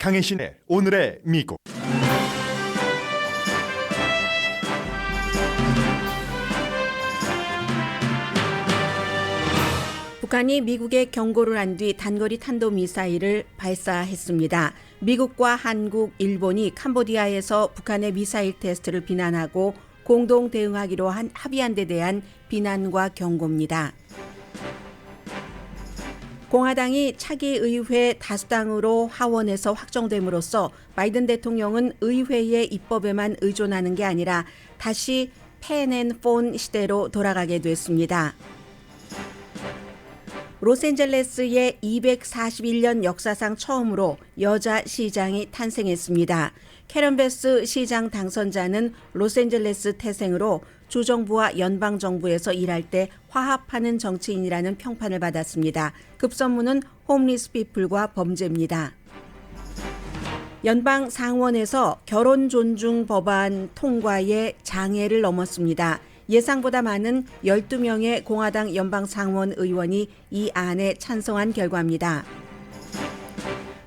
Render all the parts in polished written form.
강혜신의 오늘의 미국. 북한이 미국에 경고를 한 뒤 단거리 탄도미사일을 발사했습니다. 미국과 한국, 일본이 캄보디아에서 북한의 미사일 테스트를 비난하고 공동 대응하기로 합의한 데 대한 비난과 경고입니다. 공화당이 차기 의회 다수당으로 하원에서 확정됨으로써 바이든 대통령은 의회의 입법에만 의존하는 게 아니라 다시 펜 앤 폰 시대로 돌아가게 됐습니다. 로스앤젤레스의 241년 역사상 처음으로 여자 시장이 탄생했습니다. 캐런 베스 시장 당선자는 로스앤젤레스 태생으로 주정부와 연방정부에서 일할 때 화합하는 정치인이라는 평판을 받았습니다. 급선무는 홈리스 피플과 범죄입니다. 연방 상원에서 결혼 존중 법안 통과에 장애를 넘었습니다. 예상보다 많은 12명의 공화당 연방 상원 의원이 이 안에 찬성한 결과입니다.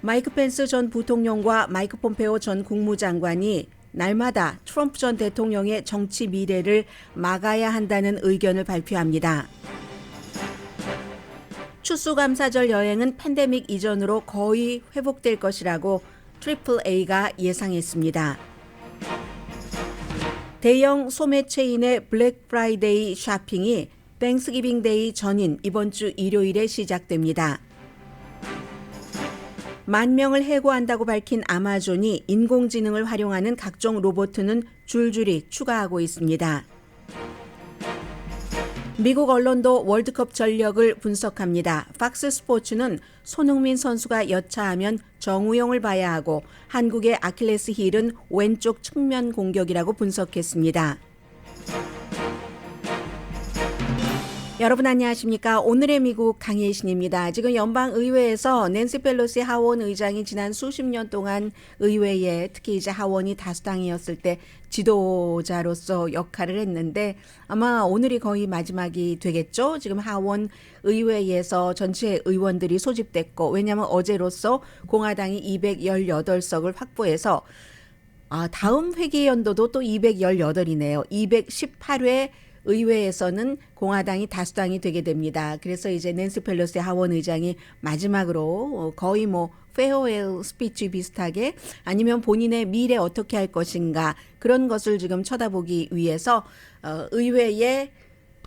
마이크 펜스 전 부통령과 마이크 폼페오 전 국무장관이 날마다 트럼프 전 대통령의 정치 미래를 막아야 한다는 의견을 발표합니다. 추수감사절 여행은 팬데믹 이전으로 거의 회복될 것이라고 AAA가 예상했습니다. 대형 소매 체인의 블랙 프라이데이 쇼핑이 땡스기빙 데이 전인 이번 주 일요일에 시작됩니다. 10,000명을 해고한다고 밝힌 아마존이 인공지능을 활용하는 각종 로봇은 줄줄이 추가하고 있습니다. 미국 언론도 월드컵 전력을 분석합니다. 팍스 스포츠는 손흥민 선수가 여차하면 정우영을 봐야 하고 한국의 아킬레스 힐은 왼쪽 측면 공격이라고 분석했습니다. 여러분 안녕하십니까? 오늘의 미국 강혜신입니다. 지금 연방의회에서 낸시 펠로시 하원 의장이 지난 수십 년 동안 의회에 특히 이제 하원이 다수당이었을 때 지도자로서 역할을 했는데 아마 오늘이 거의 마지막이 되겠죠? 지금 하원 의회에서 전체 의원들이 소집됐고 왜냐하면 어제로서 공화당이 218석을 확보해서 다음 회기 연도도 또 218이네요. 218회 의회에서는 공화당이 다수당이 되게 됩니다. 그래서 이제 낸시 펠로시 하원 의장이 마지막으로 거의 페어웰 스피치 비슷하게 아니면 본인의 미래 어떻게 할 것인가 그런 것을 지금 쳐다보기 위해서 의회의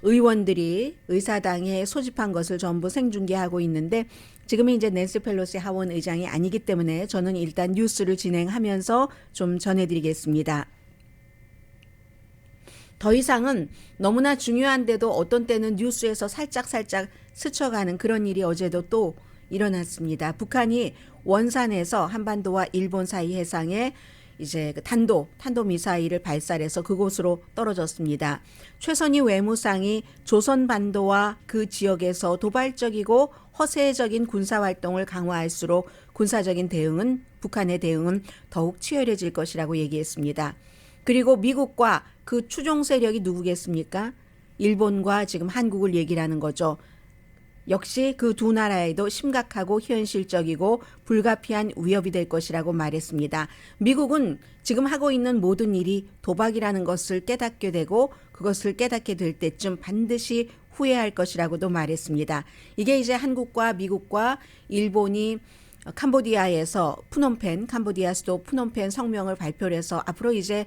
의원들이 의사당에 소집한 것을 전부 생중계하고 있는데 지금은 이제 낸시 펠로시 하원 의장이 아니기 때문에 저는 일단 뉴스를 진행하면서 좀 전해드리겠습니다. 더 이상은 너무나 중요한데도 어떤 때는 뉴스에서 살짝 스쳐가는 그런 일이 어제도 또 일어났습니다. 북한이 원산에서 한반도와 일본 사이 해상에 이제 탄도 미사일을 발사해서 그곳으로 떨어졌습니다. 최선희 외무상이 조선반도와 그 지역에서 도발적이고 허세적인 군사활동을 강화할수록 군사적인 대응은 북한의 대응은 더욱 치열해질 것이라고 얘기했습니다. 그리고 미국과 그 추종 세력이 누구겠습니까? 일본과 지금 한국을 얘기를 하는 거죠. 역시 그 두 나라에도 심각하고 현실적이고 불가피한 위협이 될 것이라고 말했습니다. 미국은 지금 하고 있는 모든 일이 도박이라는 것을 깨닫게 되고 그것을 깨닫게 될 때쯤 반드시 후회할 것이라고도 말했습니다. 이게 이제 한국과 미국과 일본이 캄보디아에서 캄보디아 수도 푸놈펜 성명을 발표를 해서 앞으로 이제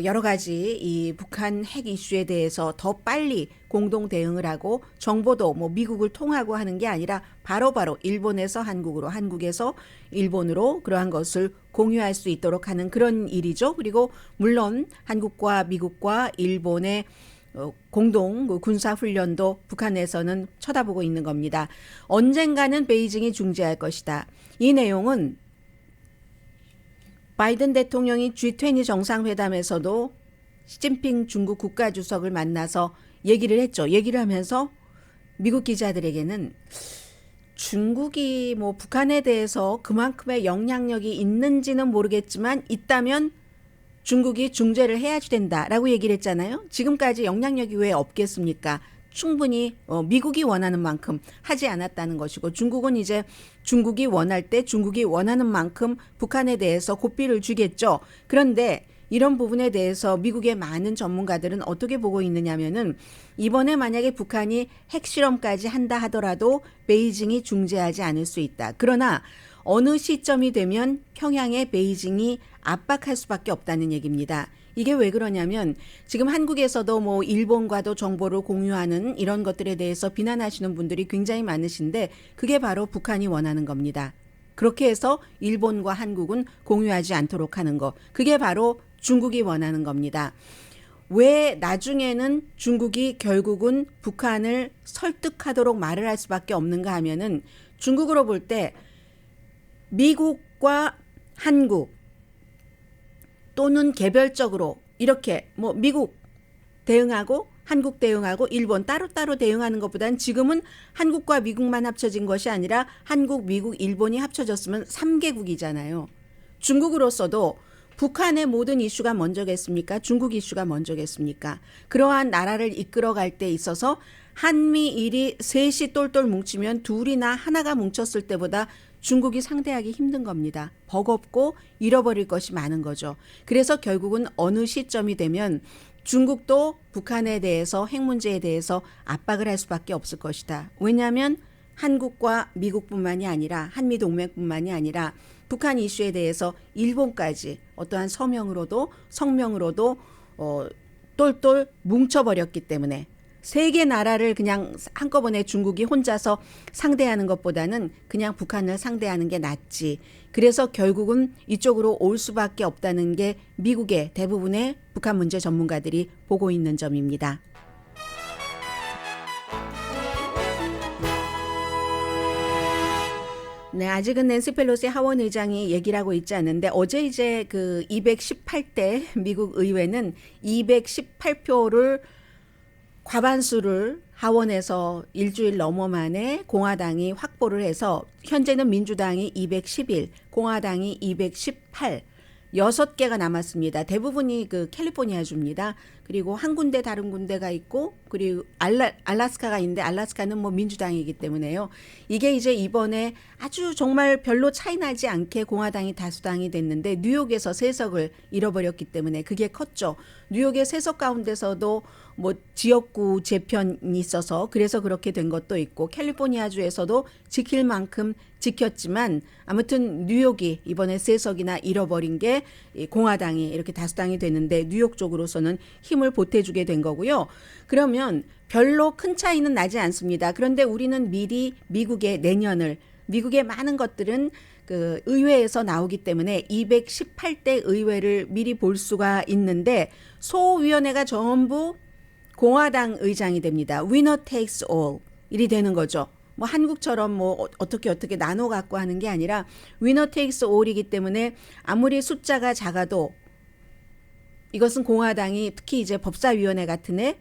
여러 가지 이 북한 핵 이슈에 대해서 더 빨리 공동 대응을 하고 정보도 미국을 통하고 하는 게 아니라 바로바로 일본에서 한국으로 한국에서 일본으로 그러한 것을 공유할 수 있도록 하는 그런 일이죠. 그리고 물론 한국과 미국과 일본의 공동 군사훈련도 북한에서는 쳐다보고 있는 겁니다. 언젠가는 베이징이 중재할 것이다. 이 내용은 바이든 대통령이 G20 정상회담에서도 시진핑 중국 국가주석을 만나서 얘기를 했죠. 얘기를 하면서 미국 기자들에게는 중국이 북한에 대해서 그만큼의 영향력이 있는지는 모르겠지만 있다면 중국이 중재를 해야지 된다라고 얘기를 했잖아요. 지금까지 영향력이 왜 없겠습니까? 충분히 미국이 원하는 만큼 하지 않았다는 것이고, 중국은 이제 중국이 원할 때 중국이 원하는 만큼 북한에 대해서 고삐를 주겠죠. 그런데 이런 부분에 대해서 미국의 많은 전문가들은 어떻게 보고 있느냐면은, 이번에 만약에 북한이 핵실험까지 한다 하더라도 베이징이 중재하지 않을 수 있다. 그러나 어느 시점이 되면 평양에 베이징이 압박할 수밖에 없다는 얘기입니다. 이게 왜 그러냐면, 지금 한국에서도 뭐 일본과도 정보를 공유하는 이런 것들에 대해서 비난하시는 분들이 굉장히 많으신데, 그게 바로 북한이 원하는 겁니다. 그렇게 해서 일본과 한국은 공유하지 않도록 하는 거, 그게 바로 중국이 원하는 겁니다. 왜 나중에는 중국이 결국은 북한을 설득하도록 말을 할 수밖에 없는가 하면은, 중국으로 볼 때 미국과 한국 또는 개별적으로 이렇게 뭐 미국 대응하고 한국 대응하고 일본 따로따로 대응하는 것보다는, 지금은 한국과 미국만 합쳐진 것이 아니라 한국, 미국, 일본이 합쳐졌으면 3개국이잖아요. 중국으로서도 북한의 모든 이슈가 먼저겠습니까? 중국 이슈가 먼저겠습니까? 그러한 나라를 이끌어갈 때 있어서 한미일이 셋이 똘똘 뭉치면 둘이나 하나가 뭉쳤을 때보다 중국이 상대하기 힘든 겁니다. 버겁고 잃어버릴 것이 많은 거죠. 그래서 결국은 어느 시점이 되면 중국도 북한에 대해서, 핵 문제에 대해서 압박을 할 수밖에 없을 것이다. 왜냐하면 한국과 미국뿐만이 아니라 한미동맹뿐만이 아니라 북한 이슈에 대해서 일본까지 어떠한 성명으로도 똘똘 뭉쳐버렸기 때문에, 세 개 나라를 그냥 한꺼번에 중국이 혼자서 상대하는 것보다는 그냥 북한을 상대하는 게 낫지. 그래서 결국은 이쪽으로 올 수밖에 없다는 게 미국의 대부분의 북한 문제 전문가들이 보고 있는 점입니다. 네, 아직은 낸시 펠로시 하원 의장이 얘기를 하고 있지 않은데, 어제 이제 그 218대 미국 의회는 218표를 과반수를 하원에서 일주일 넘어 만에 공화당이 확보를 해서, 현재는 민주당이 211, 공화당이 218, 6개가 남았습니다. 대부분이 그 캘리포니아주입니다. 그리고 한 군데 다른 군데가 있고, 그리고 알라스카가 있는데 알라스카는 뭐 민주당이기 때문에요. 이게 이제 이번에 아주 정말 별로 차이 나지 않게 공화당이 다수당이 됐는데, 뉴욕에서 3석을 잃어버렸기 때문에 그게 컸죠. 뉴욕의 3석 가운데서도 뭐 지역구 재편이 있어서 그래서 그렇게 된 것도 있고, 캘리포니아주에서도 지킬 만큼 지켰지만, 아무튼 뉴욕이 이번에 3석이나 잃어버린 게 공화당이 이렇게 다수당이 됐는데, 뉴욕 쪽으로서는 힘을 보태주게 된 거고요. 그러면 별로 큰 차이는 나지 않습니다. 그런데 우리는 미리 미국의 내년을, 미국의 많은 것들은 그 의회에서 나오기 때문에 218대 의회를 미리 볼 수가 있는데, 소위원회가 전부 공화당 의장이 됩니다. Winner takes all 일이 되는 거죠. 뭐 한국처럼 뭐 어떻게 나눠 갖고 하는 게 아니라 Winner takes all이기 때문에, 아무리 숫자가 작아도 이것은 공화당이, 특히 이제 법사위원회 같은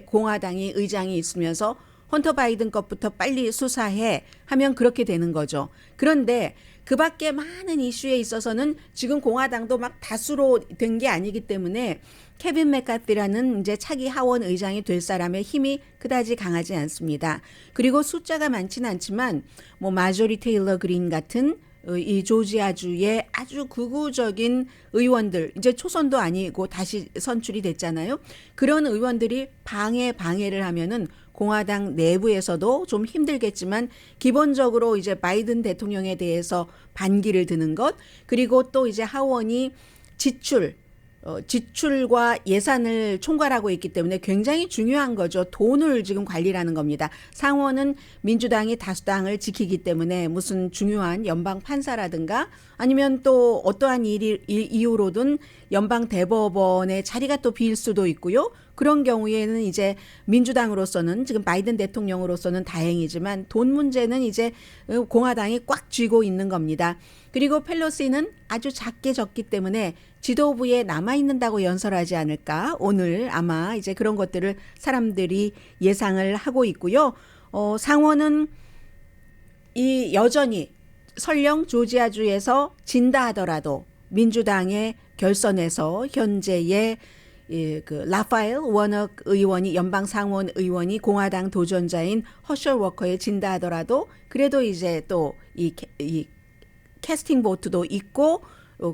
공화당이 의장이 있으면서 헌터 바이든 것부터 빨리 수사해 하면 그렇게 되는 거죠. 그런데 그 밖에 많은 이슈에 있어서는 지금 공화당도 막 다수로 된 게 아니기 때문에, 케빈 맥카티라는 이제 차기 하원 의장이 될 사람의 힘이 그다지 강하지 않습니다. 그리고 숫자가 많지는 않지만 뭐 마조리 테일러 그린 같은 이 조지아주의 아주 극우적인 의원들, 이제 초선도 아니고 다시 선출이 됐잖아요. 그런 의원들이 방해를 하면은 공화당 내부에서도 좀 힘들겠지만, 기본적으로 이제 바이든 대통령에 대해서 반기를 드는 것, 그리고 또 이제 하원이 지출과 예산을 총괄하고 있기 때문에 굉장히 중요한 거죠. 돈을 지금 관리하는 겁니다. 상원은 민주당이 다수당을 지키기 때문에 무슨 중요한 연방 판사라든가 아니면 또 어떠한 이유로든 연방 대법원의 자리가 또 비일 수도 있고요. 그런 경우에는 이제 민주당으로서는, 지금 바이든 대통령으로서는 다행이지만 돈 문제는 이제 공화당이 꽉 쥐고 있는 겁니다. 그리고 펠로시는 아주 작게 졌기 때문에 지도부에 남아있는다고 연설하지 않을까, 오늘 아마 이제 그런 것들을 사람들이 예상을 하고 있고요. 상원은 여전히 설령 조지아주에서 진다 하더라도 민주당의 결선에서 현재의 그 라파엘 워너 의원이 연방 상원 의원이 공화당 도전자인 허셜 워커에 진다 하더라도 그래도 이제 또 이 캐스팅 보트도 있고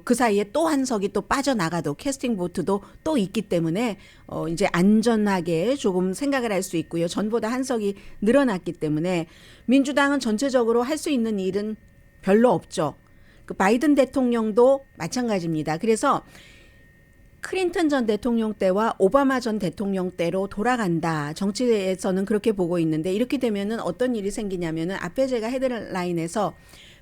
그 사이에 또 한 석이 또 빠져나가도 캐스팅 보트도 또 있기 때문에 이제 안전하게 조금 생각을 할 수 있고요. 전보다 한 석이 늘어났기 때문에 민주당은 전체적으로 할 수 있는 일은 별로 없죠. 그 바이든 대통령도 마찬가지입니다. 그래서 클린턴 전 대통령 때와 오바마 전 대통령 때로 돌아간다. 정치에서는 그렇게 보고 있는데 이렇게 되면은 어떤 일이 생기냐면은 앞에 제가 헤드라인에서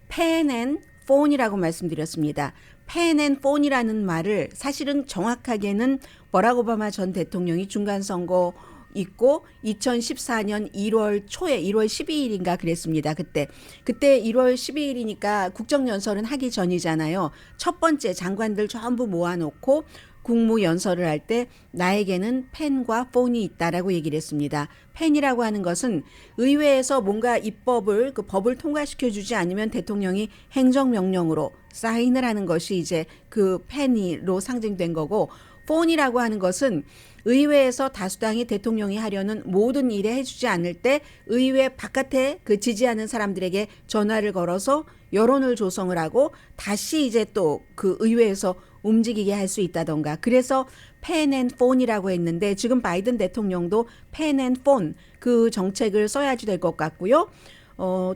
pen and phone이라고 말씀드렸습니다. pen and phone이라는 말을 사실은 정확하게는 버락 오바마 전 대통령이 중간 선거 있고 2014년 1월 초에 1월 12일인가 그랬습니다. 그때 1월 12일이니까 국정연설은 하기 전이잖아요. 첫 번째 장관들 전부 모아놓고 국무연설을 할 때 나에게는 펜과 폰이 있다라고 얘기를 했습니다. 펜이라고 하는 것은 의회에서 뭔가 입법을 그 법을 통과시켜주지 않으면 대통령이 행정명령으로 사인을 하는 것이 이제 그 펜으로 상징된 거고 폰이라고 하는 것은 의회에서 다수당이 대통령이 하려는 모든 일에 해주지 않을 때 의회 바깥에 그 지지하는 사람들에게 전화를 걸어서 여론을 조성을 하고 다시 이제 또 그 의회에서 움직이게 할 수 있다던가. 그래서 pen and phone이라고 했는데 지금 바이든 대통령도 pen and phone 그 정책을 써야지 될 것 같고요.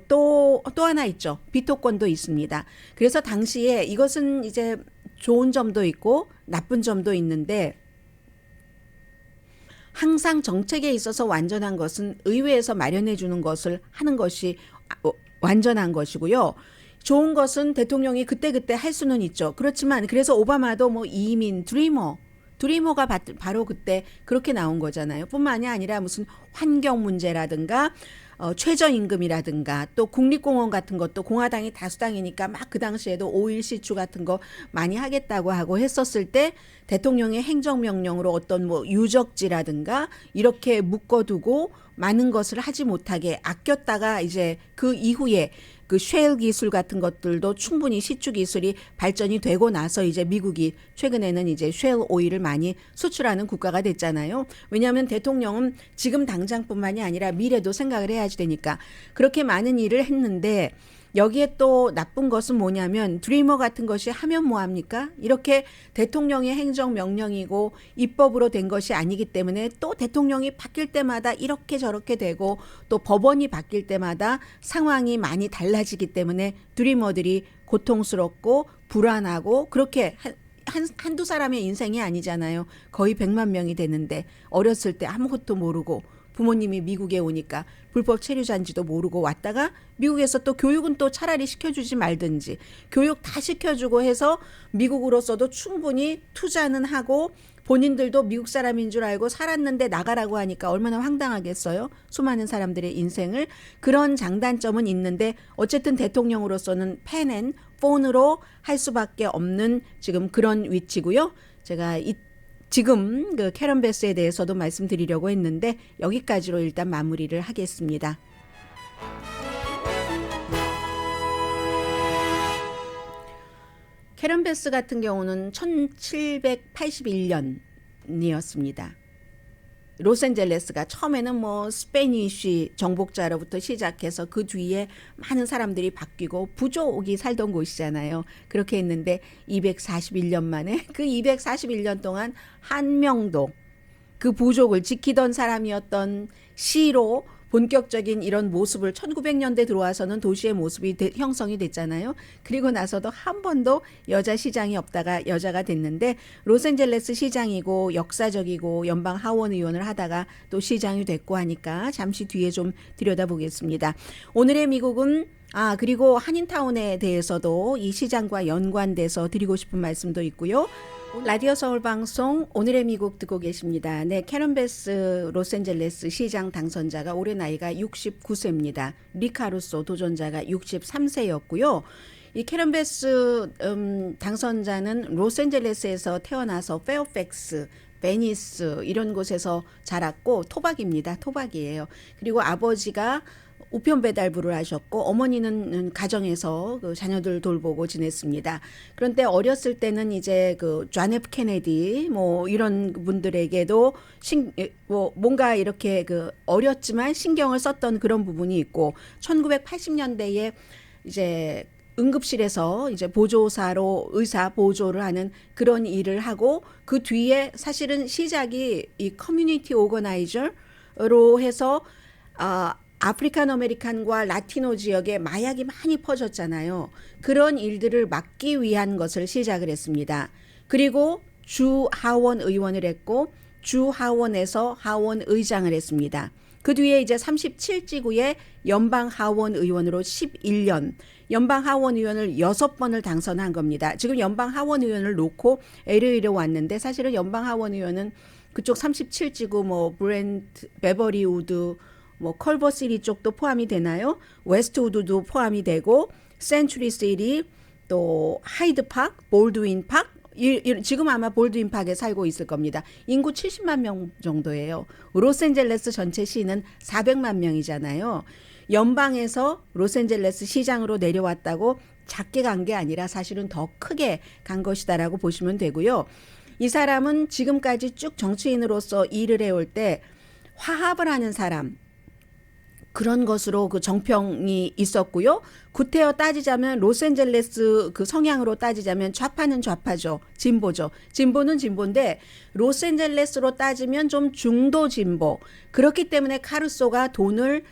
또 하나 있죠. 비토권도 있습니다. 그래서 당시에 이것은 이제 좋은 점도 있고 나쁜 점도 있는데 항상 정책에 있어서 완전한 것은 의회에서 마련해 주는 것을 하는 것이 완전한 것이고요. 좋은 것은 대통령이 그때그때 할 수는 있죠. 그렇지만 그래서 오바마도 뭐 이민, 드리머가 바로 그때 그렇게 나온 거잖아요. 뿐만이 아니라 무슨 환경 문제라든가 최저임금이라든가 또 국립공원 같은 것도 공화당이 다수당이니까 막 그 당시에도 오일 시추 같은 거 많이 하겠다고 하고 했었을 때 대통령의 행정명령으로 어떤 뭐 유적지라든가 이렇게 묶어두고 많은 것을 하지 못하게 아꼈다가 이제 그 이후에 그 쉐일 기술 같은 것들도 충분히 시추 기술이 발전이 되고 나서 이제 미국이 최근에는 이제 쉐일 오일을 많이 수출하는 국가가 됐잖아요. 왜냐하면 대통령은 지금 당장뿐만이 아니라 미래도 생각을 해야지 되니까 그렇게 많은 일을 했는데 여기에 또 나쁜 것은 뭐냐면 드리머 같은 것이 하면 뭐합니까? 이렇게 대통령의 행정명령이고 입법으로 된 것이 아니기 때문에 또 대통령이 바뀔 때마다 이렇게 저렇게 되고 또 법원이 바뀔 때마다 상황이 많이 달라지기 때문에 드리머들이 고통스럽고 불안하고 그렇게 한두 사람의 인생이 아니잖아요. 거의 100만 명이 되는데 어렸을 때 아무것도 모르고 부모님이 미국에 오니까 불법 체류자인지도 모르고 왔다가 미국에서 또 교육은 또 차라리 시켜주지 말든지 교육 다 시켜주고 해서 미국으로서도 충분히 투자는 하고 본인들도 미국 사람인 줄 알고 살았는데 나가라고 하니까 얼마나 황당하겠어요. 수많은 사람들의 인생을. 그런 장단점은 있는데 어쨌든 대통령으로서는 펜 앤 폰으로 할 수밖에 없는 지금 그런 위치고요. 제가 지금 그 캐런 베스에 대해서도 말씀드리려고 했는데 여기까지로 일단 마무리를 하겠습니다. 캐런 베스 같은 경우는 1781년이었습니다. 로스앤젤레스가 처음에는 뭐 스페니쉬 정복자로부터 시작해서 그 뒤에 많은 사람들이 바뀌고 부족이 살던 곳이잖아요. 그렇게 했는데 241년 만에 그 241년 동안 한 명도 그 부족을 지키던 사람이었던 시로 본격적인 이런 모습을 1900년대 들어와서는 도시의 모습이 형성이 됐잖아요. 그리고 나서도 한 번도 여자 시장이 없다가 여자가 됐는데 로스앤젤레스 시장이고 역사적이고 연방 하원 의원을 하다가 또 시장이 됐고 하니까 잠시 뒤에 좀 들여다보겠습니다. 오늘의 미국은 그리고 한인타운에 대해서도 이 시장과 연관돼서 드리고 싶은 말씀도 있고요. 라디오 서울 방송 오늘의 미국 듣고 계십니다. 네, 캐런 베스 로스앤젤레스 시장 당선자가 올해 나이가 69세입니다. 리카루소 도전자가 63세였고요. 이 캐런 베스 당선자는 로스앤젤레스에서 태어나서 페어팩스, 베니스 이런 곳에서 자랐고 토박입니다. 토박이에요. 그리고 아버지가 우편 배달부를 하셨고 어머니는 가정에서 그 자녀들 돌보고 지냈습니다. 그런데 어렸을 때는 이제 그 존 F 케네디 뭐 이런 분들에게도 뭐 뭔가 이렇게 그 어렸지만 신경을 썼던 그런 부분이 있고 1980년대에 이제 응급실에서 이제 보조사로 의사 보조를 하는 그런 일을 하고 그 뒤에 사실은 시작이 이 커뮤니티 오거나이저로 해서 아프리칸 아메리칸과 라티노 지역에 마약이 많이 퍼졌잖아요. 그런 일들을 막기 위한 것을 시작을 했습니다. 그리고 주 하원 의원을 했고 주 하원에서 하원 의장을 했습니다. 그 뒤에 이제 37지구의 연방 하원 의원으로 11년, 연방 하원 의원을 6번을 당선한 겁니다. 지금 연방 하원 의원을 놓고 LA로 왔는데 사실은 연방 하원 의원은 그쪽 37지구 뭐 브렌트, 베버리 우드, 뭐 컬버시티 쪽도 포함이 되나요? 웨스트우드도 포함이 되고 센츄리 시티, 또 하이드 파크, 볼드윈 파크 지금 아마 볼드윈 파크에 살고 있을 겁니다. 인구 70만 명 정도예요. 로스앤젤레스 전체 시는 400만 명이잖아요. 연방에서 로스앤젤레스 시장으로 내려왔다고 작게 간 게 아니라 사실은 더 크게 간 것이다라고 보시면 되고요. 이 사람은 지금까지 쭉 정치인으로서 일을 해올 때 화합을 하는 사람, 그런 것으로 그 정평이 있었고요. 구태여 따지자면 로스앤젤레스 그 성향으로 따지자면 좌파는 좌파죠. 진보죠. 진보는 진보인데 로스앤젤레스로 따지면 좀 중도 진보. 그렇기 때문에 카루소가 돈을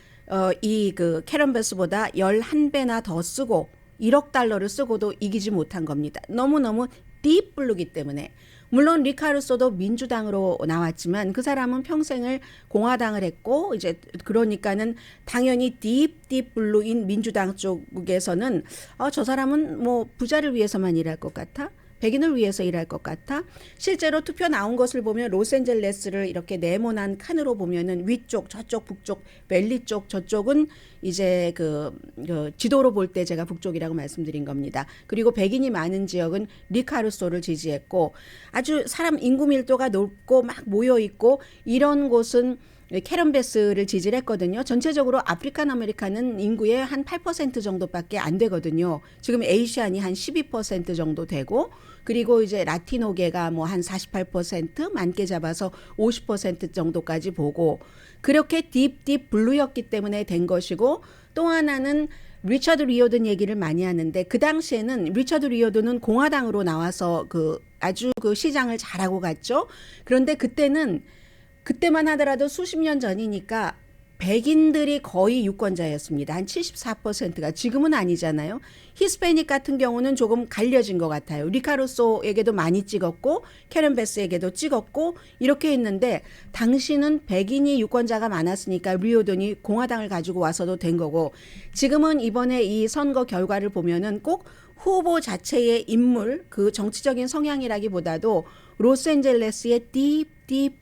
이 그 캐런 베스보다 11배나 더 쓰고 1억 달러를 쓰고도 이기지 못한 겁니다. 너무너무 딥블루기 때문에. 물론 리카루소도 민주당으로 나왔지만 그 사람은 평생을 공화당을 했고 이제 그러니까는 당연히 딥블루인 민주당 쪽에서는 저 사람은 뭐 부자를 위해서만 일할 것 같아. 백인을 위해서 일할 것 같아. 실제로 투표 나온 것을 보면 로스앤젤레스를 이렇게 네모난 칸으로 보면은 위쪽, 저쪽, 북쪽, 밸리 쪽, 저쪽은 이제 그 지도로 볼 때 제가 북쪽이라고 말씀드린 겁니다. 그리고 백인이 많은 지역은 리카루소를 지지했고 아주 사람 인구 밀도가 높고 막 모여 있고 이런 곳은 캐런 베스를 지지를 했거든요. 전체적으로 아프리칸 아메리칸은 인구의 한 8% 정도밖에 안 되거든요. 지금 에이시안이 한 12% 정도 되고 그리고 이제 라티노계가 뭐 한 48% 많게 잡아서 50% 정도까지 보고 그렇게 딥 블루였기 때문에 된 것이고 또 하나는 리처드 리오든 얘기를 많이 하는데 그 당시에는 리처드 리오든은 공화당으로 나와서 그 아주 그 시장을 잘하고 갔죠. 그런데 그때만 하더라도 수십 년 전이니까 백인들이 거의 유권자였습니다. 한 74%가 지금은 아니잖아요. 히스패닉 같은 경우는 조금 갈려진 것 같아요. 리카루소에게도 많이 찍었고 캐런 베스에게도 찍었고 이렇게 했는데 당시는 백인이 유권자가 많았으니까 리오든이 공화당을 가지고 와서도 된 거고 지금은 이번에 이 선거 결과를 보면은 꼭 후보 자체의 인물 그 정치적인 성향이라기보다도 로스앤젤레스의 딥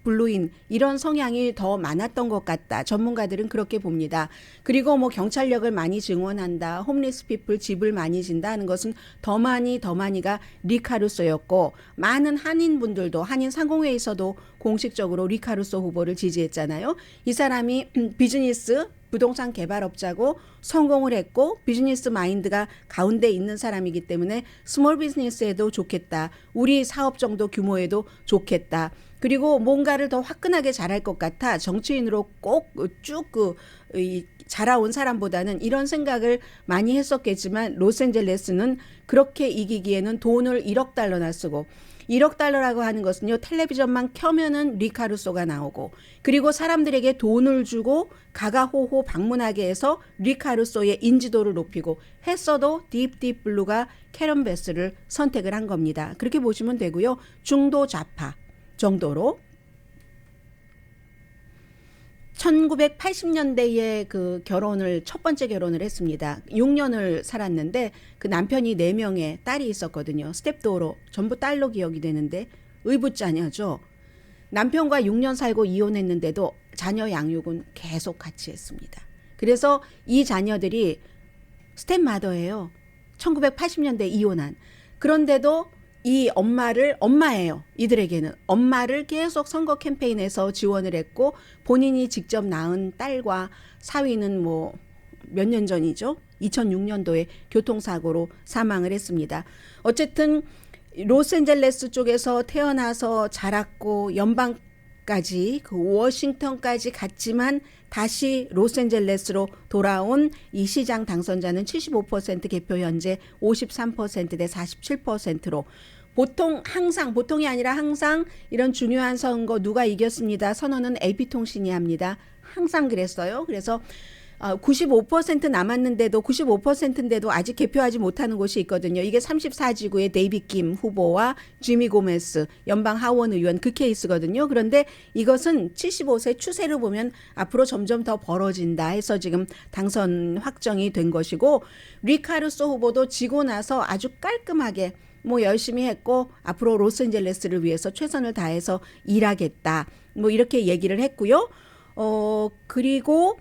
블루인 이런 성향이 더 많았던 것 같다. 전문가들은 그렇게 봅니다. 그리고 뭐 경찰력을 많이 증원한다. 홈리스 피플 집을 많이 진다 하는 것은 더 많이가 리카루소였고 많은 한인분들도 한인 상공회에서도 공식적으로 리카루소 후보를 지지했잖아요. 이 사람이 비즈니스 부동산 개발업자고 성공을 했고 비즈니스 마인드가 가운데 있는 사람이기 때문에 스몰 비즈니스에도 좋겠다. 우리 사업 정도 규모에도 좋겠다. 그리고 뭔가를 더 화끈하게 잘할 것 같아 정치인으로 꼭 쭉 자라온 사람보다는 이런 생각을 많이 했었겠지만 로스앤젤레스는 그렇게 이기기에는 돈을 1억 달러나 쓰고 1억 달러라고 하는 것은요. 텔레비전만 켜면은 리카루소가 나오고 그리고 사람들에게 돈을 주고 가가호호 방문하게 해서 리카루소의 인지도를 높이고 했어도 딥블루가 캐런 베스를 선택을 한 겁니다. 그렇게 보시면 되고요. 중도 좌파 정도로 1980년대에 그 첫 번째 결혼을 했습니다. 6년을 살았는데 그 남편이 4명의 딸이 있었거든요. 스텝도어로 전부 딸로 기억이 되는데 의붓자녀죠. 남편과 6년 살고 이혼했는데도 자녀 양육은 계속 같이 했습니다. 그래서 이 자녀들이 스텝마더예요. 1980년대 이혼한. 그런데도 이 엄마예요. 이들에게는 엄마를 계속 선거 캠페인에서 지원을 했고 본인이 직접 낳은 딸과 사위는 뭐 몇 년 전이죠. 2006년도에 교통사고로 사망을 했습니다. 어쨌든 로스앤젤레스 쪽에서 태어나서 자랐고 연방까지 그 워싱턴까지 갔지만 다시 로스앤젤레스로 돌아온 이 시장 당선자는 75% 개표 현재 53% 대 47%로 보통이 아니라 항상 이런 중요한 선거 누가 이겼습니다. 선언은 AP통신이 합니다. 항상 그랬어요. 그래서 95% 남았는데도 95%인데도 아직 개표하지 못하는 곳이 있거든요. 이게 34지구의 데이빗 김 후보와 지미 고메스 연방 하원 의원 그 케이스거든요. 그런데 이것은 75세 추세를 보면 앞으로 점점 더 벌어진다 해서 지금 당선 확정이 된 것이고 리카르소 후보도 지고 나서 아주 깔끔하게 뭐 열심히 했고 앞으로 로스앤젤레스를 위해서 최선을 다해서 일하겠다. 뭐 이렇게 얘기를 했고요. 그리고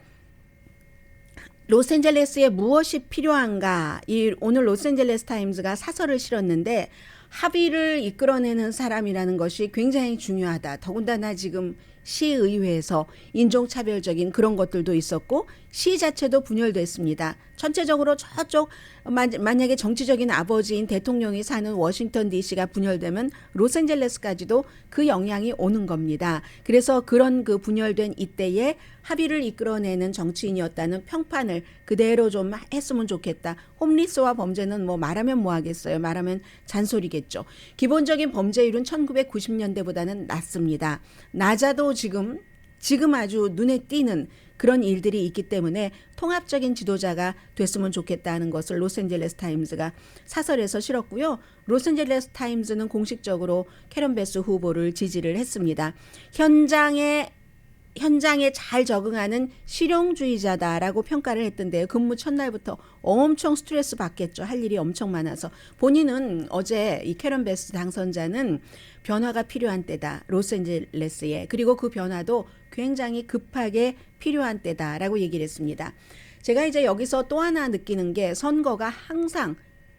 로스앤젤레스에 무엇이 필요한가? 오늘 로스앤젤레스 타임즈가 사설을 실었는데 합의를 이끌어내는 사람이라는 것이 굉장히 중요하다. 더군다나 지금 시의회에서 인종차별적인 그런 것들도 있었고 시 자체도 분열됐습니다. 전체적으로 저쪽 만약에 정치적인 아버지인 대통령이 사는 워싱턴 DC가 분열되면 로스앤젤레스까지도 그 영향이 오는 겁니다. 그래서 그런 그 분열된 이때에 합의를 이끌어내는 정치인이었다는 평판을 그대로 좀 했으면 좋겠다. 홈리스와 범죄는 뭐 말하면 뭐 하겠어요. 말하면 잔소리겠죠. 기본적인 범죄율은 1990년대보다는 낮습니다. 낮아도 지금 아주 눈에 띄는 그런 일들이 있기 때문에 통합적인 지도자가 됐으면 좋겠다는 것을 로스앤젤레스 타임즈가 사설에서 실었고요. 로스앤젤레스 타임즈는 공식적으로 캐런 베스 후보를 지지를 했습니다. 현장에 잘 적응하는 실용주의자다라고 평가를 했던데요. 근무 첫날부터 엄청 스트레스 받겠죠. 할 일이 엄청 많아서. 본인은 어제 이 캐런 베스 당선자는 변화가 필요한 때다. 로스앤젤레스에. 그리고 그 변화도 굉장히 급하게 필요한 때다라고 얘기를 했습니다. 제가 이제 여기서 또 하나 느끼는 게 선거가 항상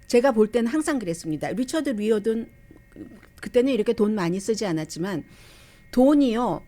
제가 볼 때는 항상 그랬습니다. 리처드 리어든 그때는 이렇게 돈 많이 쓰지 않았지만 돈이요.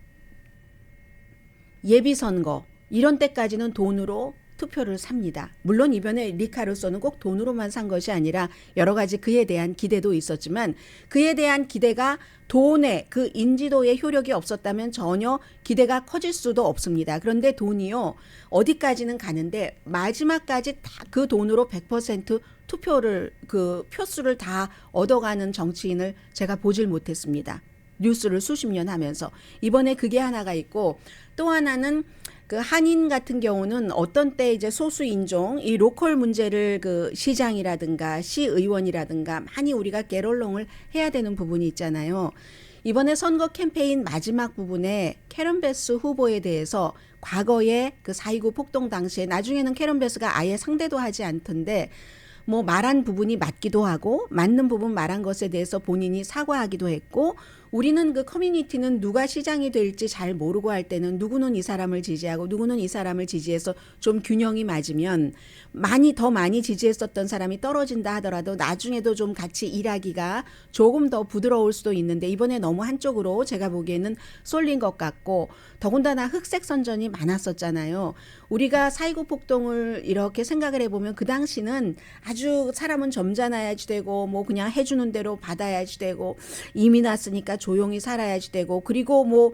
예비선거 이런 때까지는 돈으로 투표를 삽니다. 물론 이번에 리카르소는 꼭 돈으로만 산 것이 아니라 여러 가지 그에 대한 기대도 있었지만 그에 대한 기대가 돈의 그 인지도의 효력이 없었다면 전혀 기대가 커질 수도 없습니다. 그런데 돈이요. 어디까지는 가는데 마지막까지 다 그 돈으로 100% 투표를 그 표수를 다 얻어가는 정치인을 제가 보질 못했습니다. 뉴스를 수십 년 하면서 이번에 그게 하나가 있고 또 하나는 그 한인 같은 경우는 어떤 때 이제 소수 인종 이 로컬 문제를 그 시장이라든가 시의원이라든가 많이 우리가 게롤롱을 해야 되는 부분이 있잖아요. 이번에 선거 캠페인 마지막 부분에 캐런 베스 후보에 대해서 과거에 그 4.29 폭동 당시에 나중에는 캐런 베스가 아예 상대도 하지 않던데 뭐 말한 부분이 맞기도 하고 맞는 부분 말한 것에 대해서 본인이 사과하기도 했고 우리는 그 커뮤니티는 누가 시장이 될지 잘 모르고 할 때는 누구는 이 사람을 지지하고 누구는 이 사람을 지지해서 좀 균형이 맞으면 더 많이 지지했었던 사람이 떨어진다 하더라도 나중에도 좀 같이 일하기가 조금 더 부드러울 수도 있는데 이번에 너무 한쪽으로 제가 보기에는 쏠린 것 같고 더군다나 흑색 선전이 많았었잖아요. 우리가 4.29 폭동을 이렇게 생각을 해보면 그 당시는 아주 사람은 점잖아야지 되고 뭐 그냥 해주는 대로 받아야지 되고 이미 났으니까 조용히 살아야지 되고 그리고 뭐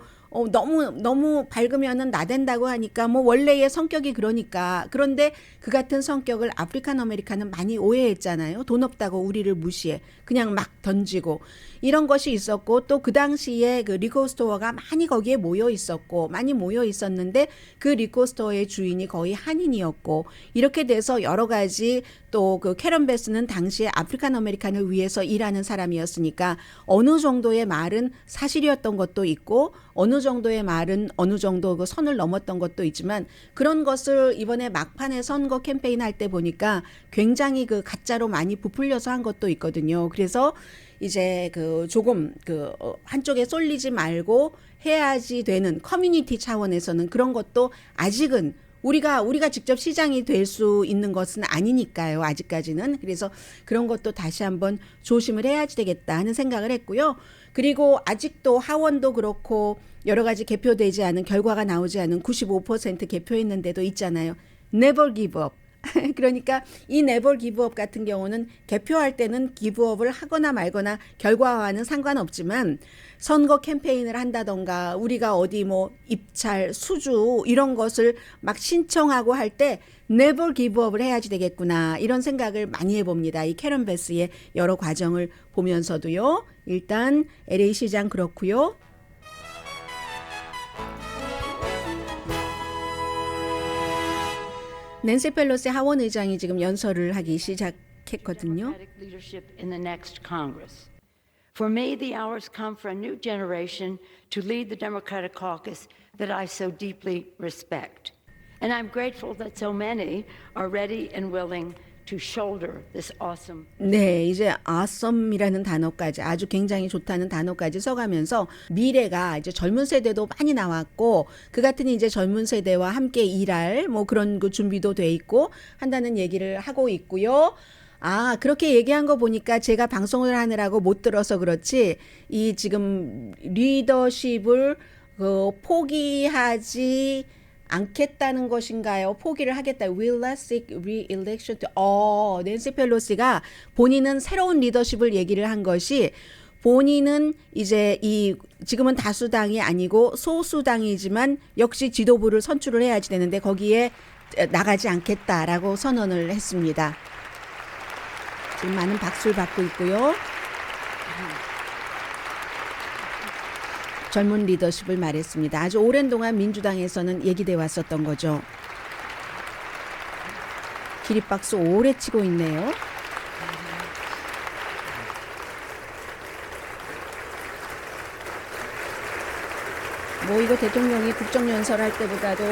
너무 밝으면은 나댄다고 하니까 뭐 원래의 성격이 그러니까 그런데 그 같은 성격을 아프리칸 아메리칸은 많이 오해했잖아요. 돈 없다고 우리를 무시해 그냥 막 던지고 이런 것이 있었고 또 그 당시에 그 리코 스토어가 많이 거기에 모여 있었는데 그 리코 스토어의 주인이 거의 한인이었고 이렇게 돼서 여러 가지 또 그 캐런 베스는 당시에 아프리칸 아메리칸을 위해서 일하는 사람이었으니까 어느 정도의 말은 사실이었던 것도 있고 어느 정도의 말은 어느 정도 그 선을 넘었던 것도 있지만 그런 것을 이번에 막판에 선거 캠페인 할 때 보니까 굉장히 그 가짜로 많이 부풀려서 한 것도 있거든요. 그래서 이제 그 조금 그 한쪽에 쏠리지 말고 해야지 되는 커뮤니티 차원에서는 그런 것도 아직은 우리가 직접 시장이 될 수 있는 것은 아니니까요. 아직까지는. 그래서 그런 것도 다시 한번 조심을 해야지 되겠다 하는 생각을 했고요. 그리고 아직도 하원도 그렇고 여러 가지 개표되지 않은 결과가 나오지 않은 95% 개표했는데도 있잖아요. never give up. 그러니까 이 never give up 같은 경우는 개표할 때는 기브업을 하거나 말거나 결과와는 상관없지만 선거 캠페인을 한다던가 우리가 어디 뭐 입찰, 수주 이런 것을 막 신청하고 할 때 never give up을 해야지 되겠구나 이런 생각을 많이 해봅니다. 이 캐런 베스의 여러 과정을 보면서도요. 일단 LA 시장 그렇고요. 낸시 펠로시 하원 의장이 지금 연설을 하기 시작했거든요. Democratic leadership in the next Congress. For me, the hours come for a new generation to lead the Democratic caucus that I so deeply respect. And I'm grateful that so many are ready and willing to shoulder this awesome. 네, 이제 awesome이라는 단어까지 아주 굉장히 좋다는 단어까지 써가면서 미래가 이제 젊은 세대도 많이 나왔고 그 같은 이제 젊은 세대와 함께 일할 뭐 그런 그 준비도 돼 있고 한다는 얘기를 하고 있고요. 아, 그렇게 얘기한 거 보니까 제가 방송을 하느라고 못 들어서 그렇지 이 지금 리더십을 포기하지 않겠다는 것인가요? 포기를 하겠다. Will not seek re-election to. 낸시 펠로시가 본인은 새로운 리더십을 얘기를 한 것이 본인은 이제 이 지금은 다수당이 아니고 소수당이지만 역시 지도부를 선출을 해야지 되는데 거기에 나가지 않겠다라고 선언을 했습니다. 지금 많은 박수를 받고 있고요. 젊은 리더십을 말했습니다. 아주 오랜 동안 민주당에서는 얘기돼 왔었던 거죠. 기립박수 오래 치고 있네요. 뭐 이거 대통령이 국정연설할 때보다도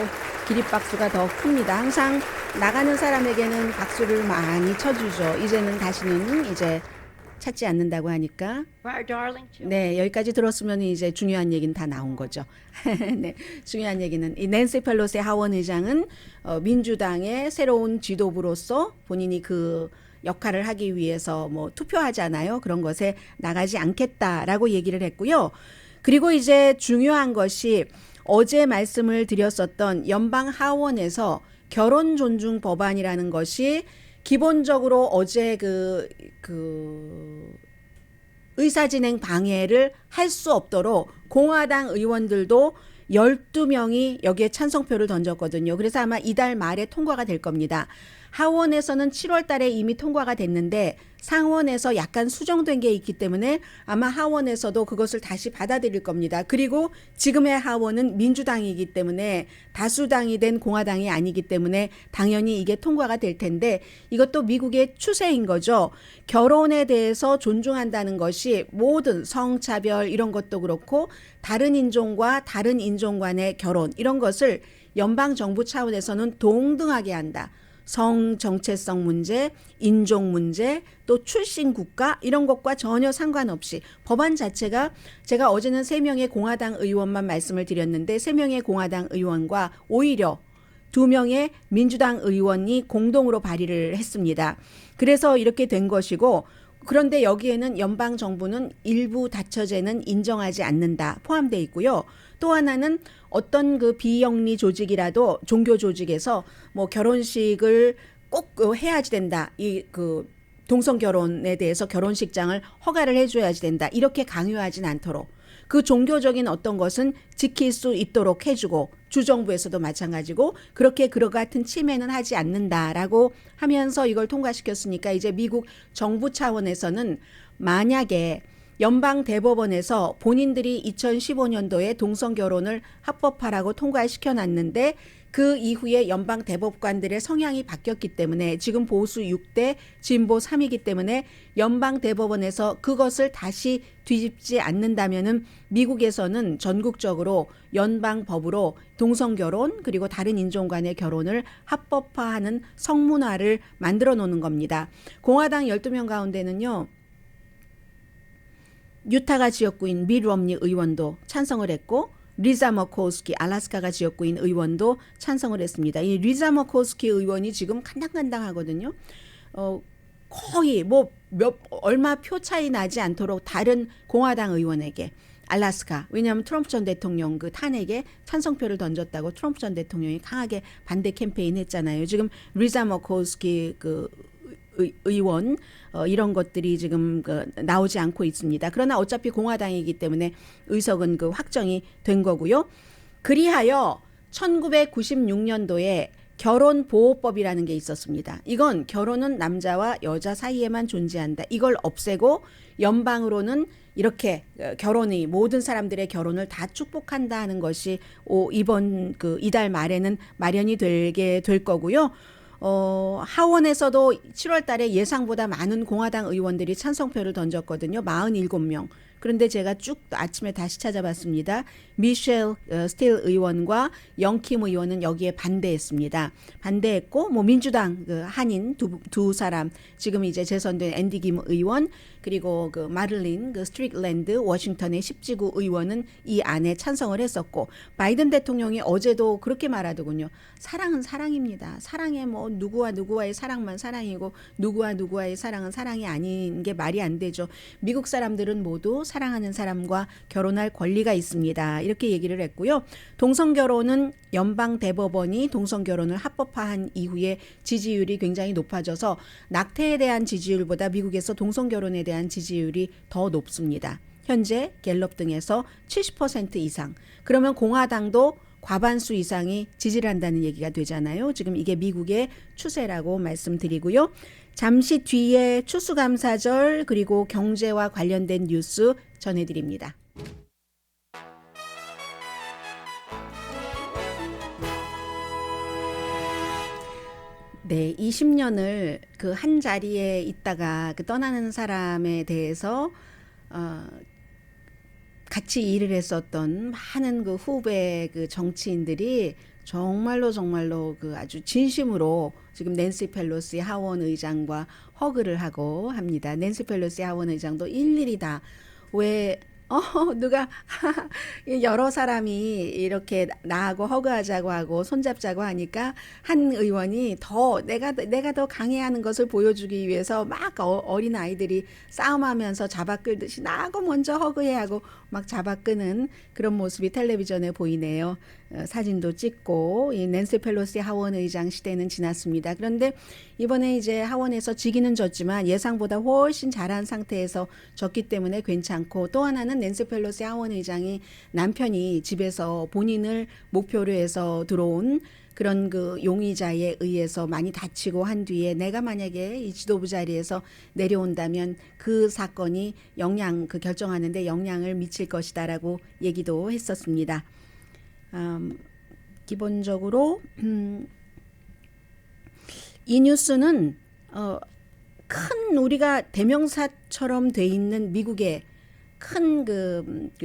기립박수가 더 큽니다. 항상 나가는 사람에게는 박수를 많이 쳐주죠. 이제는 다시는 이제 찾지 않는다고 하니까. For our darling children. 네, 여기까지 들었으면 이제 중요한 얘기는 다 나온 거죠. 네, 중요한 얘기는 이 낸시 펠로시 하원 의장은 민주당의 새로운 지도부로서 본인이 그 역할을 하기 위해서 뭐 투표하잖아요. 그런 것에 나가지 않겠다라고 얘기를 했고요. 그리고 이제 중요한 것이 어제 말씀을 드렸었던 연방 하원에서 결혼 존중 법안이라는 것이 기본적으로 어제 그 의사진행 방해를 할 수 없도록 공화당 의원들도 12명이 여기에 찬성표를 던졌거든요. 그래서 아마 이달 말에 통과가 될 겁니다. 하원에서는 7월 달에 이미 통과가 됐는데 상원에서 약간 수정된 게 있기 때문에 아마 하원에서도 그것을 다시 받아들일 겁니다. 그리고 지금의 하원은 민주당이기 때문에 다수당이 된 공화당이 아니기 때문에 당연히 이게 통과가 될 텐데 이것도 미국의 추세인 거죠. 결혼에 대해서 존중한다는 것이 모든 성차별 이런 것도 그렇고 다른 인종과 다른 인종 간의 결혼 이런 것을 연방정부 차원에서는 동등하게 한다. 성 정체성 문제, 인종 문제, 또 출신 국가 이런 것과 전혀 상관없이 법안 자체가 제가 어제는 3명의 공화당 의원만 말씀을 드렸는데 3명의 공화당 의원과 오히려 2명의 민주당 의원이 공동으로 발의를 했습니다. 그래서 이렇게 된 것이고 그런데 여기에는 연방 정부는 일부 다처제는 인정하지 않는다 포함되어 있고요. 또 하나는 어떤 그 비영리 조직이라도 종교 조직에서 뭐 결혼식을 꼭 해야지 된다. 이 그 동성 결혼에 대해서 결혼식장을 허가를 해줘야지 된다. 이렇게 강요하진 않도록 그 종교적인 어떤 것은 지킬 수 있도록 해주고 주정부에서도 마찬가지고 그렇게 그러 같은 침해는 하지 않는다라고 하면서 이걸 통과시켰으니까 이제 미국 정부 차원에서는 만약에 연방 대법원에서 본인들이 2015년도에 동성 결혼을 합법화라고 통과시켜놨는데 그 이후에 연방 대법관들의 성향이 바뀌었기 때문에 지금 보수 6대 진보 3이기 때문에 연방 대법원에서 그것을 다시 뒤집지 않는다면은 미국에서는 전국적으로 연방 법으로 동성 결혼 그리고 다른 인종 간의 결혼을 합법화하는 성문화를 만들어 놓는 겁니다. 공화당 12명 가운데는요. 유타가 지역구인 밋 롬니 의원도 찬성을 했고 리자 머코스키 알래스카가 지역구인 의원도 찬성을 했습니다. 이 리자 머코스키 의원이 지금 간당간당하거든요. 거의 뭐 얼마 표 차이 나지 않도록 다른 공화당 의원에게 알래스카. 왜냐하면 트럼프 전 대통령 그 탄핵에 찬성표를 던졌다고 트럼프 전 대통령이 강하게 반대 캠페인 했잖아요. 지금 리자 머코스키 그 의원 이런 것들이 지금 나오지 않고 있습니다. 그러나 어차피 공화당이기 때문에 의석은 그 확정이 된 거고요. 그리하여 1996년도에 결혼보호법이라는 게 있었습니다. 이건 결혼은 남자와 여자 사이에만 존재한다. 이걸 없애고 연방으로는 이렇게 결혼이 모든 사람들의 결혼을 다 축복한다 하는 것이 이번 이달 말에는 마련이 되게 될 거고요. 하원에서도 7월 달에 예상보다 많은 공화당 의원들이 찬성표를 던졌거든요. 47명. 그런데 제가 쭉 아침에 다시 찾아봤습니다. 미셸 스틸 의원과 영킴 의원은 여기에 반대했습니다. 반대했고 뭐 민주당 한인 두 사람 지금 이제 재선된 앤디 김 의원 그리고 마를린 스트릭랜드 워싱턴의 10지구 의원은 이 안에 찬성을 했었고 바이든 대통령이 어제도 그렇게 말하더군요. 사랑은 사랑입니다. 사랑에 뭐 누구와 누구와의 사랑만 사랑이고 누구와 누구와의 사랑은 사랑이 아닌 게 말이 안 되죠. 미국 사람들은 모두 사랑하는 사람과 결혼할 권리가 있습니다. 이렇게 얘기를 했고요. 동성결혼은 연방 대법원이 동성결혼을 합법화한 이후에 지지율이 굉장히 높아져서 낙태에 대한 지지율보다 미국에서 동성결혼에 대한 지지율이 더 높습니다. 현재 갤럽 등에서 70% 이상. 그러면 공화당도 과반수 이상이 지지를 한다는 얘기가 되잖아요. 지금 이게 미국의 추세라고 말씀드리고요. 잠시 뒤에 추수감사절 그리고 경제와 관련된 뉴스 전해드립니다. 네, 20년을 그 한 자리에 있다가 떠나는 사람에 대해서 같이 일을 했었던 많은 후배 정치인들이 정말로 아주 진심으로 지금 낸시 펠로시 하원 의장과 허그를 하고 합니다. 낸시 펠로시 하원 의장도 일일이 다 누가 여러 사람이 이렇게 나하고 허그하자고 하고 손잡자고 하니까 한 의원이 내가 더 강해하는 것을 보여주기 위해서 막 어린 아이들이 싸움하면서 잡아 끌듯이 나하고 먼저 허그해 하고 막 잡아 끄는 그런 모습이 텔레비전에 보이네요. 사진도 찍고 이 낸시 펠로시 하원 의장 시대는 지났습니다. 그런데 이번에 이제 하원에서 지기는 졌지만 예상보다 훨씬 잘한 상태에서 졌기 때문에 괜찮고 또 하나는 낸시 펠로시 하원 의장이 남편이 집에서 본인을 목표로 해서 들어온 그런 용의자에 의해서 많이 다치고 한 뒤에 내가 만약에 이 지도부 자리에서 내려온다면 그 사건이 결정하는데 영향을 미칠 것이다라고 얘기도 했었습니다. 기본적으로 이 뉴스는 큰 우리가 대명사처럼 돼 있는 미국의 큰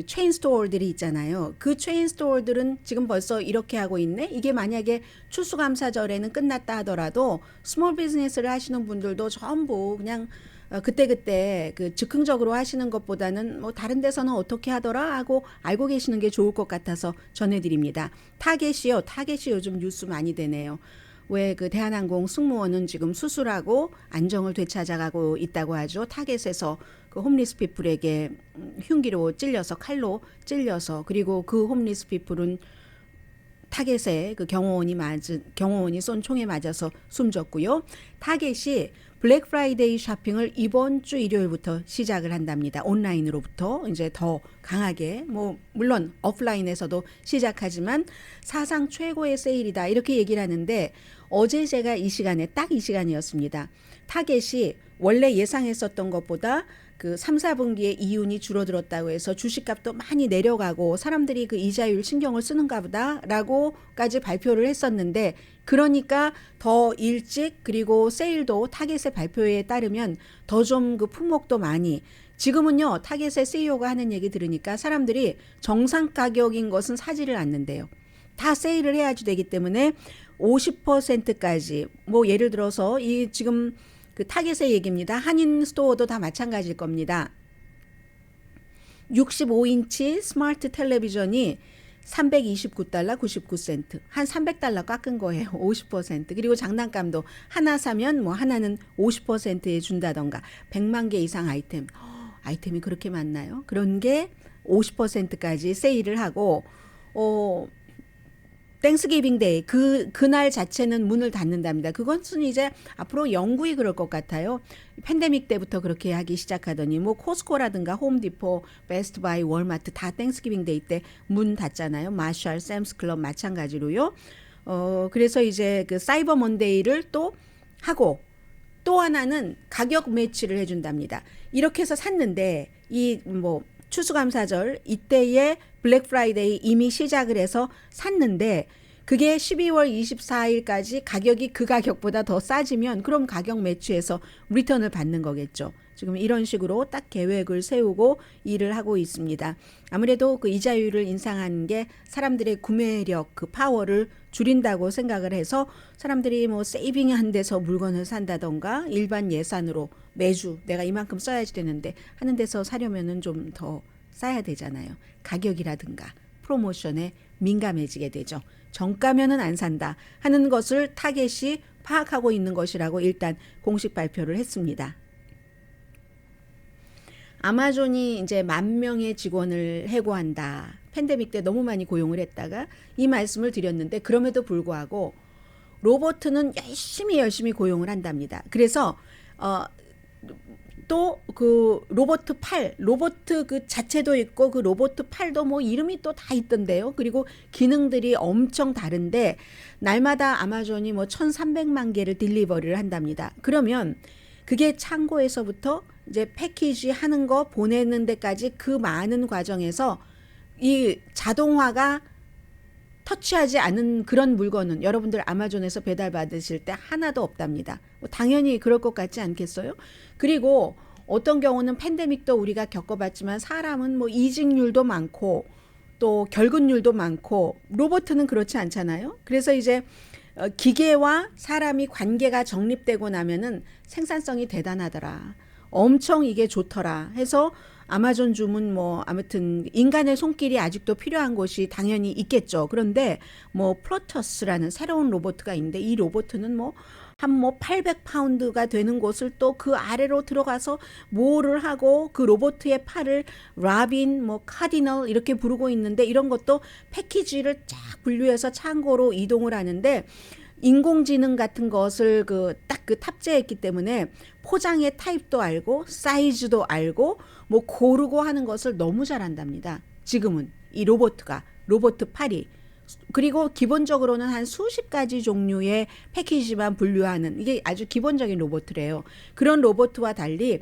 체인 스토어들이 있잖아요. 그 체인 스토어들은 지금 벌써 이렇게 하고 있네. 이게 만약에 추수감사절에는 끝났다 하더라도 스몰 비즈니스를 하시는 분들도 전부 그냥 그때 즉흥적으로 하시는 것보다는 뭐 다른 데서는 어떻게 하더라 하고 알고 계시는 게 좋을 것 같아서 전해드립니다. 타겟이 요즘 뉴스 많이 되네요. 왜 대한항공 승무원은 지금 수술하고 안정을 되찾아가고 있다고 하죠. 타겟에서 홈리스 피플에게 흉기로 찔려서 칼로 찔려서 그리고 그 홈리스 피플은 타겟에 경호원이 쏜 총에 맞아서 숨졌고요. 타겟이 블랙 프라이데이 쇼핑을 이번 주 일요일부터 시작을 한답니다. 온라인으로부터 이제 더 강하게 물론 오프라인에서도 시작하지만 사상 최고의 세일이다 이렇게 얘기를 하는데 어제 제가 딱 이 시간이었습니다. 타겟이 원래 예상했었던 것보다 3, 4분기에 이윤이 줄어들었다고 해서 주식값도 많이 내려가고 사람들이 이자율 신경을 쓰는가 보다라고까지 발표를 했었는데 그러니까 더 일찍 그리고 세일도 타겟의 발표에 따르면 더 좀 품목도 많이 지금은요 타겟의 CEO가 하는 얘기 들으니까 사람들이 정상 가격인 것은 사지를 않는데요. 다 세일을 해야지 되기 때문에 50%까지 예를 들어서 이 지금 타겟의 얘기입니다. 한인 스토어도 다 마찬가지일 겁니다. 65인치 스마트 텔레비전이 $329 99센트 한 $300 깎은 거예요. 50%. 그리고 장난감도 하나 사면 하나는 50%에 준다던가 100만 개 이상 아이템 아이템이 그렇게 많나요? 그런 게 50%까지 세일을 하고 땡스기빙 데이 그날 자체는 문을 닫는답니다. 그것은 이제 앞으로 영구히 그럴 것 같아요. 팬데믹 때부터 그렇게 하기 시작하더니 뭐 코스코라든가 홈디포, 베스트바이, 월마트 다 땡스기빙 데이 때 문 닫잖아요. 마샬, 샘스클럽 마찬가지로요. 그래서 이제 그 사이버 먼데이를 또 하고 또 하나는 가격 매치를 해준답니다. 이렇게 해서 샀는데 이 뭐 추수감사절 이때에 블랙 프라이데이 이미 시작을 해서 샀는데 그게 12월 24일까지 가격이 그 가격보다 더 싸지면 그럼 가격 매치해서 리턴을 받는 거겠죠. 지금 이런 식으로 딱 계획을 세우고 일을 하고 있습니다. 아무래도 그 이자율을 인상한 게 사람들의 구매력, 그 파워를 줄인다고 생각을 해서 사람들이 뭐 세이빙한 데서 물건을 산다던가 일반 예산으로 매주 내가 이만큼 써야지 되는데 하는 데서 사려면은 좀 더 싸야 되잖아요. 가격이라든가 프로모션에 민감해지게 되죠. 정가면은 안 산다 하는 것을 타겟이 파악하고 있는 것이라고 일단 공식 발표를 했습니다. 아마존이 이제 10,000명의 직원을 해고한다. 팬데믹 때 너무 많이 고용을 했다가 이 말씀을 드렸는데 그럼에도 불구하고 로봇은 열심히 고용을 한답니다. 그래서 또 그 로봇 그 자체도 있고 그 로봇 팔도 뭐 이름이 또 다 있던데요. 그리고 기능들이 엄청 다른데 날마다 아마존이 뭐 1,300만 개를 딜리버리를 한답니다. 그러면 그게 창고에서부터 이제 패키지 하는 거 보내는 데까지 그 많은 과정에서 이 자동화가 터치하지 않은 그런 물건은 여러분들 아마존에서 배달 받으실 때 하나도 없답니다. 뭐 당연히 그럴 것 같지 않겠어요? 그리고 어떤 경우는 팬데믹도 우리가 겪어봤지만 사람은 뭐 이직률도 많고 또 결근율도 많고 로봇은 그렇지 않잖아요. 그래서 이제 기계와 사람이 관계가 정립되고 나면은 생산성이 대단하더라. 엄청 이게 좋더라 해서 아마존 주문 뭐 아무튼 인간의 손길이 아직도 필요한 곳이 당연히 있겠죠. 그런데 뭐 플로터스라는 새로운 로봇가 있는데 이 로봇은 뭐 800파운드가 되는 곳을 또 그 아래로 들어가서 뭐를 하고 그 로봇의 팔을 라빈, 뭐 카디널 이렇게 부르고 있는데 이런 것도 패키지를 쫙 분류해서 창고로 이동을 하는데 인공지능 같은 것을 딱 탑재했기 때문에 포장의 타입도 알고 사이즈도 알고 뭐 고르고 하는 것을 너무 잘한답니다. 지금은 이 로봇 팔이 그리고 기본적으로는 한 수십 가지 종류의 패키지만 분류하는 이게 아주 기본적인 로봇이래요. 그런 로봇과 달리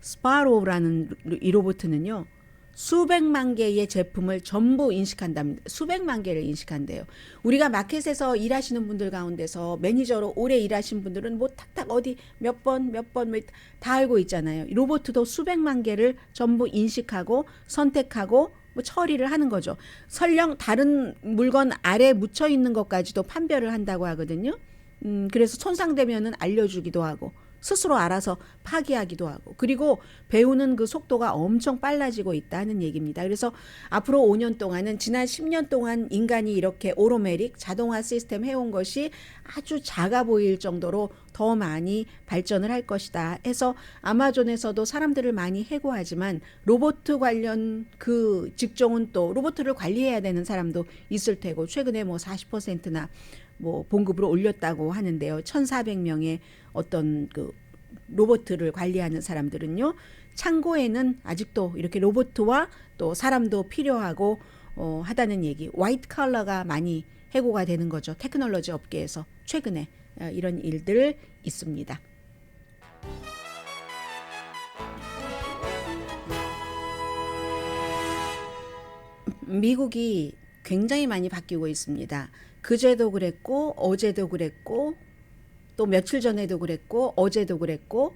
스파로우라는 이 로봇은요. 수백만 개의 제품을 전부 인식한답니다. 수백만 개를 인식한대요. 우리가 마켓에서 일하시는 분들 가운데서 매니저로 오래 일하신 분들은 뭐 탁탁 어디 몇 번 다 알고 있잖아요. 로봇도 수백만 개를 전부 인식하고 선택하고 뭐 처리를 하는 거죠. 설령 다른 물건 아래 묻혀 있는 것까지도 판별을 한다고 하거든요. 그래서 손상되면은 알려주기도 하고 스스로 알아서 파기하기도 하고 그리고 배우는 그 속도가 엄청 빨라지고 있다는 얘기입니다. 그래서 앞으로 5년 동안은 지난 10년 동안 인간이 이렇게 오토매틱 자동화 시스템 해온 것이 아주 작아 보일 정도로 더 많이 발전을 할 것이다 해서 아마존에서도 사람들을 많이 해고하지만 로봇 관련 그 직종은 또 로봇을 관리해야 되는 사람도 있을 테고 최근에 뭐 40%나 뭐 봉급으로 올렸다고 하는데요. 1,400명의 어떤 그 로봇을 관리하는 사람들은요. 창고에는 아직도 이렇게 로봇과 또 사람도 필요하고 하다는 얘기. 화이트 컬러가 많이 해고가 되는 거죠. 테크놀로지 업계에서 최근에 이런 일들 있습니다. 미국이 굉장히 많이 바뀌고 있습니다. 그제도 그랬고 어제도 그랬고 또 며칠 전에도 그랬고 어제도 그랬고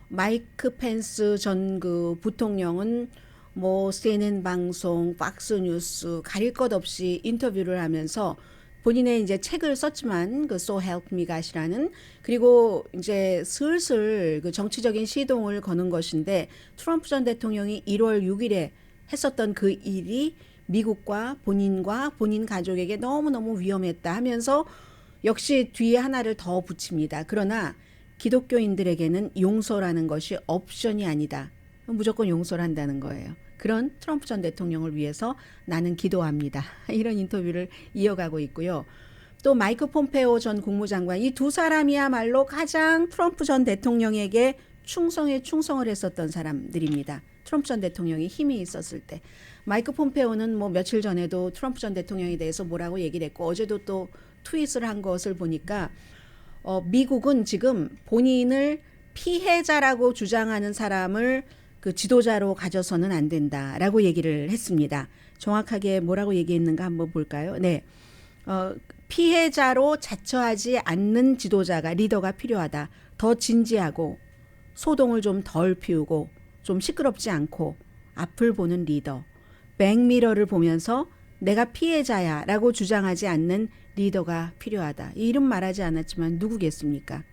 마이크 펜스 전 그 부통령은 뭐 CNN 방송, 팍스 뉴스 가릴 것 없이 인터뷰를 하면서 본인의 이제 책을 썼지만 그 So Help Me God이라는 그리고 이제 슬슬 그 정치적인 시동을 거는 것인데 트럼프 전 대통령이 1월 6일에 했었던 그 일이 미국과 본인 가족에게 너무너무 위험했다 하면서 역시 뒤에 하나를 더 붙입니다. 그러나 기독교인들에게는 용서라는 것이 옵션이 아니다. 무조건 용서를 한다는 거예요. 그런 트럼프 전 대통령을 위해서 나는 기도합니다. 이런 인터뷰를 이어가고 있고요. 또 마이크 폼페오 전 국무장관, 이 두 사람이야말로 가장 트럼프 전 대통령에게 충성을 했었던 사람들입니다. 트럼프 전 대통령이 힘이 있었을 때. 마이크 폼페오는 뭐 며칠 전에도 트럼프 전 대통령에 대해서 뭐라고 얘기를 했고 어제도 또 트윗을 한 것을 보니까 미국은 지금 본인을 피해자라고 주장하는 사람을 그 지도자로 가져서는 안 된다라고 얘기를 했습니다. 정확하게 뭐라고 얘기했는가 한번 볼까요? 네. 피해자로 자처하지 않는 지도자가 리더가 필요하다. 더 진지하고 소동을 좀 덜 피우고 좀 시끄럽지 않고 앞을 보는 리더. 백미러를 보면서 내가 피해자야 라고 주장하지 않는 리더가 필요하다. 이 이름 말하지 않았지만 누구겠습니까?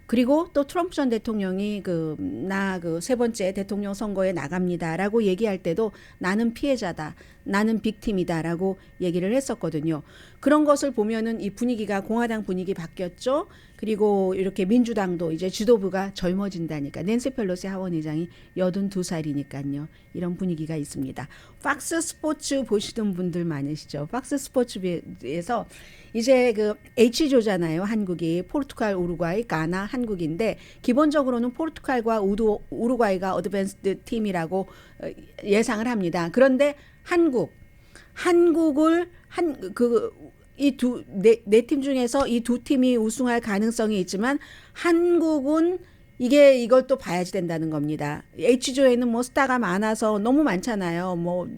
그리고 또 트럼프 전 대통령이 나 세 번째 대통령 선거에 나갑니다라고 얘기할 때도 나는 피해자다. 나는 빅팀이다라고 얘기를 했었거든요. 그런 것을 보면은 이 분위기가 공화당 분위기 바뀌었죠. 그리고 이렇게 민주당도 이제 지도부가 젊어진다니까. 낸시 펠로시 하원의장이 82살이니까요. 이런 분위기가 있습니다. 팍스 스포츠 보시던 분들 많으시죠. 팍스 스포츠에서 이제 그 H조잖아요. 한국이 포르투갈, 우루과이, 가나, 한국인데 기본적으로는 포르투갈과 우루과이가 어드밴스드 팀이라고 예상을 합니다. 그런데 한국을 이 네 팀 중에서 이 두 팀이 우승할 가능성이 있지만 한국은 이걸 또 봐야지 된다는 겁니다. H조에는 뭐 스타가 많아서 너무 많잖아요. 뭐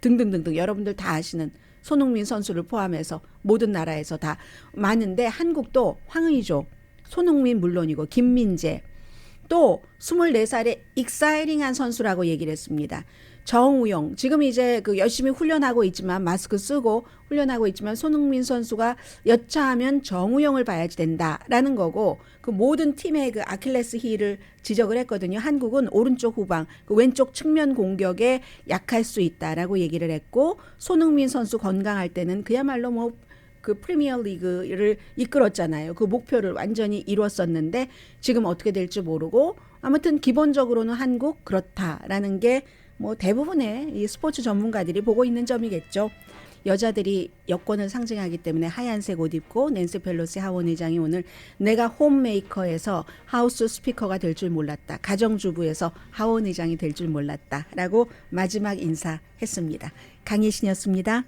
등등등등 여러분들 다 아시는 손흥민 선수를 포함해서 모든 나라에서 다 많은데 한국도 황의조, 손흥민 물론이고 김민재 또 24살의 익사이링한 선수라고 얘기를 했습니다. 정우영 지금 이제 열심히 훈련하고 있지만 마스크 쓰고 훈련하고 있지만 손흥민 선수가 여차하면 정우영을 봐야지 된다라는 거고 그 모든 팀의 그 아킬레스 힐을 지적을 했거든요. 한국은 오른쪽 후방 왼쪽 측면 공격에 약할 수 있다라고 얘기를 했고 손흥민 선수 건강할 때는 그야말로 뭐 그 프리미어 리그를 이끌었잖아요. 그 목표를 완전히 이뤘었는데 지금 어떻게 될지 모르고 아무튼 기본적으로는 한국 그렇다라는 게 뭐 대부분의 이 스포츠 전문가들이 보고 있는 점이겠죠. 여자들이 여권을 상징하기 때문에 하얀색 옷 입고 낸시 펠로시 하원의장이 오늘 내가 홈메이커에서 하우스 스피커가 될 줄 몰랐다. 가정주부에서 하원의장이 될 줄 몰랐다. 라고 마지막 인사했습니다. 강희신이었습니다.